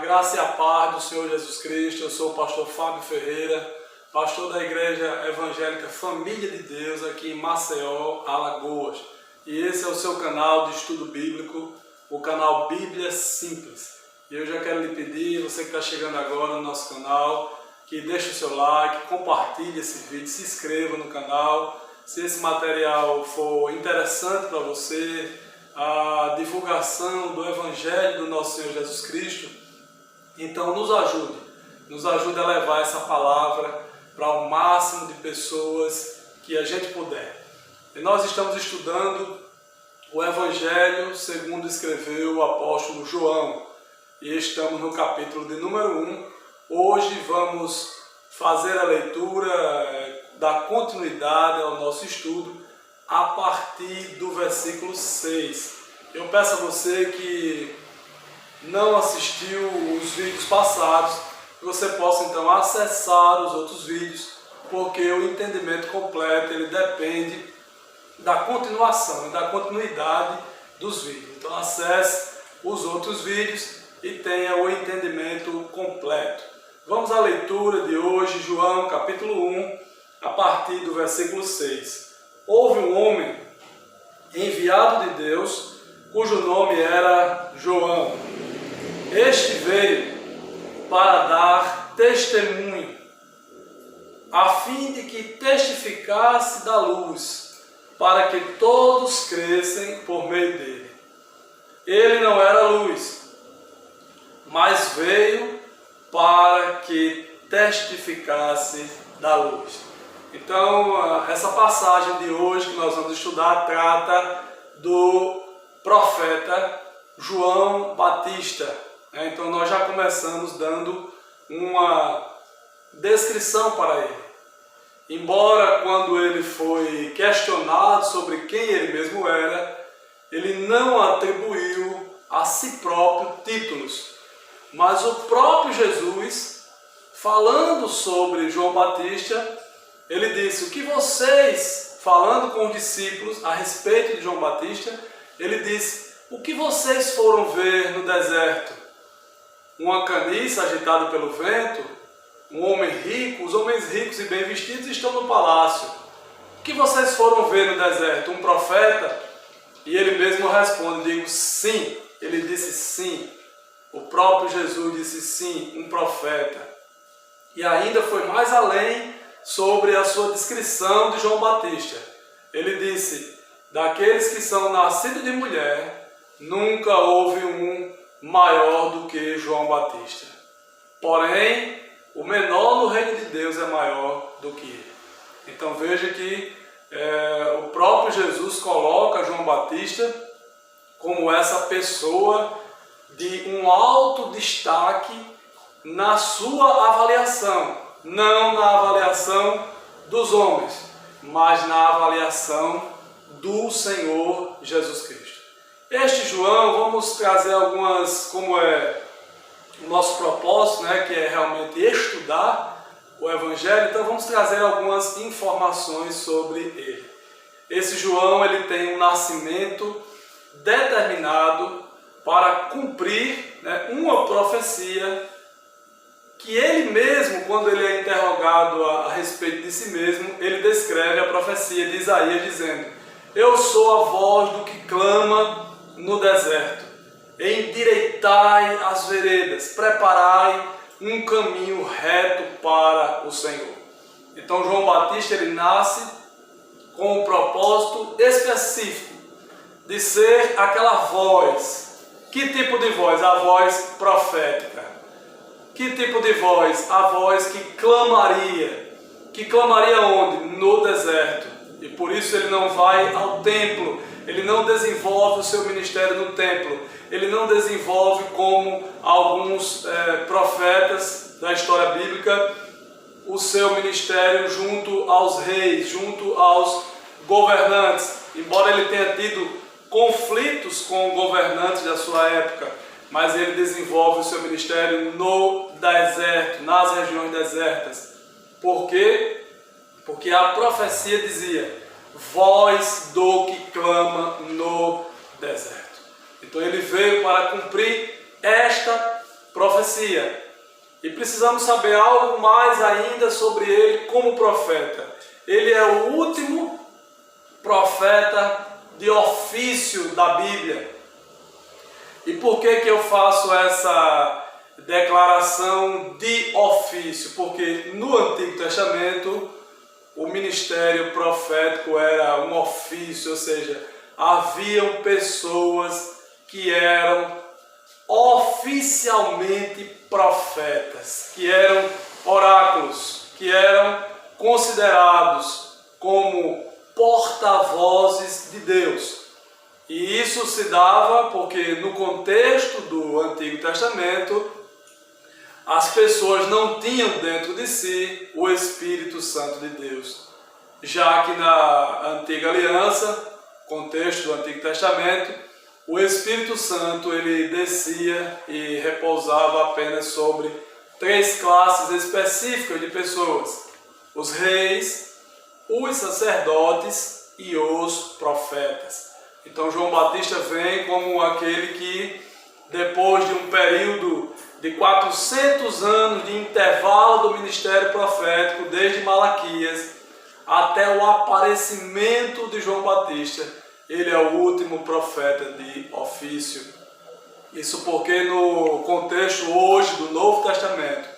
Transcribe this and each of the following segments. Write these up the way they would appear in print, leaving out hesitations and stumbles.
graça e a paz do Senhor Jesus Cristo. Eu sou o pastor Fábio Ferreira, pastor da Igreja Evangélica Família de Deus aqui em Maceió, Alagoas. E esse é o seu canal de estudo bíblico, o canal Bíblia Simples. E eu já quero lhe pedir, você que está chegando agora no nosso canal, que deixe o seu like, compartilhe esse vídeo, se inscreva no canal. Se esse material for interessante para você, a divulgação do Evangelho do nosso Senhor Jesus Cristo, então nos ajude a levar essa palavra para o máximo de pessoas que a gente puder. E nós estamos estudando o Evangelho segundo escreveu o apóstolo João, e estamos no capítulo de número 1. Hoje vamos fazer a leitura, dar continuidade ao nosso estudo a partir do versículo 6. Eu peço a você que não assistiu os vídeos passados, que você possa então acessar os outros vídeos, porque o entendimento completo ele depende da continuação e da continuidade dos vídeos. Então acesse os outros vídeos e tenha o entendimento completo. Vamos à leitura de hoje, João capítulo 1, a partir do versículo 6. Houve um homem enviado de Deus, cujo nome era João. Este veio para dar testemunho, a fim de que testificasse da luz, para que todos crescem por meio dele. Ele não era luz, mas veio para que testificasse da luz. Então, essa passagem de hoje que nós vamos estudar trata do profeta João Batista. Então, nós já começamos dando uma descrição para ele. Embora, quando ele foi questionado sobre quem ele mesmo era, ele não atribuiu a si próprio títulos. Mas o próprio Jesus, falando sobre João Batista, ele disse: o que vocês, falando com os discípulos a respeito de João Batista, ele disse: o que vocês foram ver no deserto? Uma caniça agitada pelo vento? Um homem rico? Os homens ricos e bem vestidos estão no palácio. O que vocês foram ver no deserto? Um profeta? E ele mesmo responde, digo, sim. Ele disse sim. O próprio Jesus disse sim, um profeta. E ainda foi mais além sobre a sua descrição de João Batista. Ele disse: daqueles que são nascidos de mulher, nunca houve um maior do que João Batista. Porém, o menor no reino de Deus é maior do que ele. Então veja que o próprio Jesus coloca João Batista como essa pessoa de um alto destaque na sua avaliação. Não na avaliação dos homens, mas na avaliação do Senhor Jesus Cristo. Este João, vamos trazer algumas, como é o nosso propósito, que é realmente estudar o Evangelho, então vamos trazer algumas informações sobre ele. Esse João, ele tem um nascimento determinado para cumprir uma profecia que ele mesmo, quando ele é interrogado a respeito de si mesmo, ele descreve a profecia de Isaías dizendo: eu sou a voz do que clama no deserto, endireitai as veredas, preparai um caminho reto para o Senhor. Então João Batista ele nasce com um propósito específico de ser aquela voz. Que tipo de voz? A voz profética. Que tipo de voz? A voz que clamaria. Que clamaria onde? No deserto. E por isso ele não vai ao templo. Ele não desenvolve o seu ministério no templo. Ele não desenvolve como alguns profetas da história bíblica o seu ministério junto aos reis, junto aos governantes. Embora ele tenha tido conflitos com governantes da sua época, mas ele desenvolve o seu ministério no deserto, nas regiões desertas. Por quê? Porque a profecia dizia: voz do que clama no deserto. Então ele veio para cumprir esta profecia. E precisamos saber algo mais ainda sobre ele como profeta. Ele é o último profeta de ofício da Bíblia. E por que eu faço essa declaração de ofício? Porque no Antigo Testamento o ministério profético era um ofício, ou seja, haviam pessoas que eram oficialmente profetas, que eram oráculos, que eram considerados como porta-vozes de Deus. E isso se dava porque no contexto do Antigo Testamento as pessoas não tinham dentro de si o Espírito Santo de Deus, já que na Antiga Aliança, contexto do Antigo Testamento, o Espírito Santo ele descia e repousava apenas sobre 3 classes específicas de pessoas: os reis, os sacerdotes e os profetas. Então João Batista vem como aquele que, depois de um período de 400 anos de intervalo do ministério profético, desde Malaquias até o aparecimento de João Batista, ele é o último profeta de ofício. Isso porque no contexto hoje do Novo Testamento,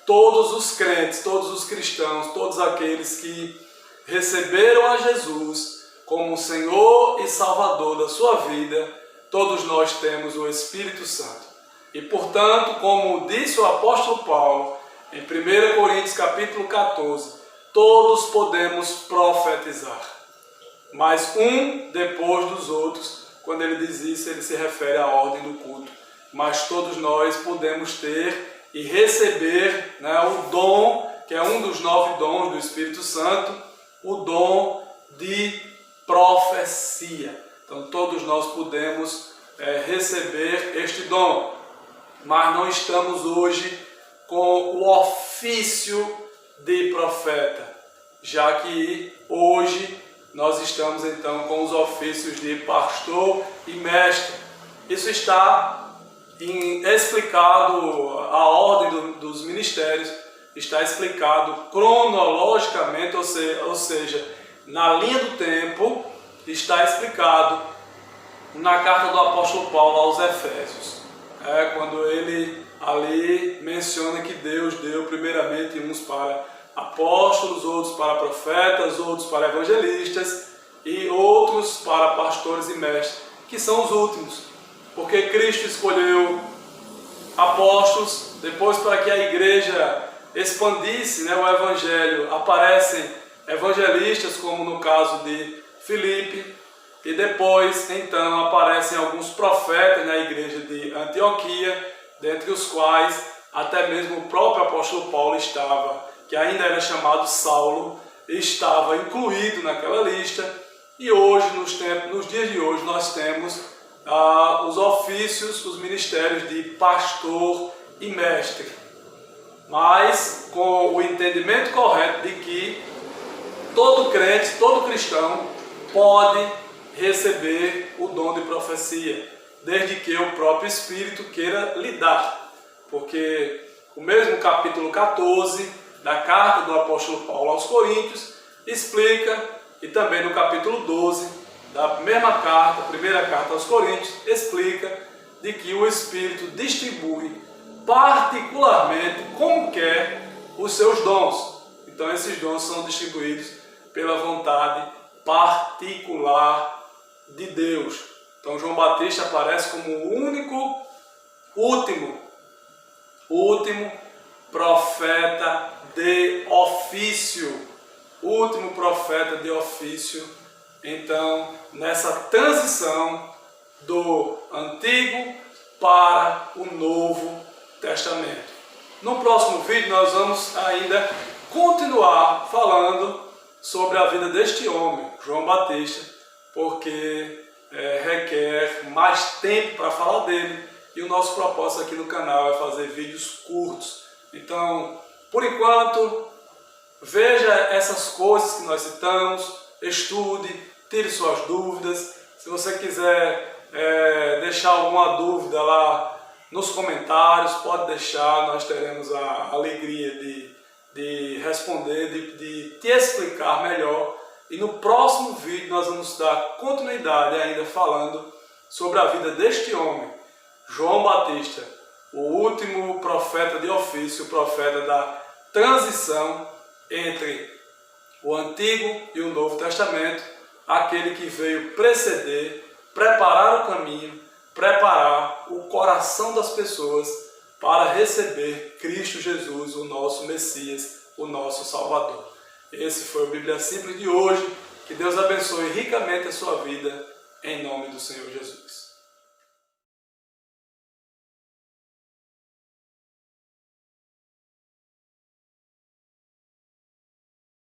todos os crentes, todos os cristãos, todos aqueles que receberam a Jesus como Senhor e Salvador da sua vida, todos nós temos o Espírito Santo. E portanto, como disse o apóstolo Paulo em 1 Coríntios capítulo 14, todos podemos profetizar, mas um depois dos outros. Quando ele diz isso, ele se refere à ordem do culto. Mas todos nós podemos ter e receber, o dom, que é um dos 9 dons do Espírito Santo, o dom de profecia. Então todos nós podemos receber este dom, mas não estamos hoje com o ofício de profeta, já que hoje nós estamos então com os ofícios de pastor e mestre. Isso está explicado, a ordem dos ministérios está explicado cronologicamente, ou seja, na linha do tempo, está explicado na carta do apóstolo Paulo aos Efésios. Quando ele ali menciona que Deus deu primeiramente uns para apóstolos, outros para profetas, outros para evangelistas e outros para pastores e mestres, que são os últimos, porque Cristo escolheu apóstolos, depois para que a igreja expandisse o evangelho, aparecem evangelistas, como no caso de Filipe, e depois então aparecem alguns profetas na igreja de Antioquia, dentre os quais até mesmo o próprio apóstolo Paulo estava, que ainda era chamado Saulo, estava incluído naquela lista. E hoje, nos dias de hoje, nós temos os ofícios, os ministérios de pastor e mestre, mas com o entendimento correto de que todo crente, todo cristão pode receber o dom de profecia, desde que o próprio Espírito queira lhe dar. Porque o mesmo capítulo 14 da carta do apóstolo Paulo aos Coríntios explica, e também no capítulo 12 da mesma carta, primeira carta aos Coríntios, explica de que o Espírito distribui particularmente como quer os seus dons. Então esses dons são distribuídos pela vontade particular de Deus. Então João Batista aparece como o último profeta de ofício. Último profeta de ofício. Então, nessa transição do Antigo para o Novo Testamento. No próximo vídeo nós vamos ainda continuar falando sobre a vida deste homem, João Batista, porque requer mais tempo para falar dele, e o nosso propósito aqui no canal é fazer vídeos curtos. Então, por enquanto, veja essas coisas que nós citamos, estude, tire suas dúvidas. Se você quiser deixar alguma dúvida lá nos comentários, pode deixar, nós teremos a alegria de responder, de te explicar melhor. E no próximo vídeo nós vamos dar continuidade ainda falando sobre a vida deste homem, João Batista, o último profeta de ofício, o profeta da transição entre o Antigo e o Novo Testamento, aquele que veio preceder, preparar o caminho, preparar o coração das pessoas para receber Cristo Jesus, o nosso Messias, o nosso Salvador. Esse foi o Bíblia Simples de hoje. Que Deus abençoe ricamente a sua vida, em nome do Senhor Jesus.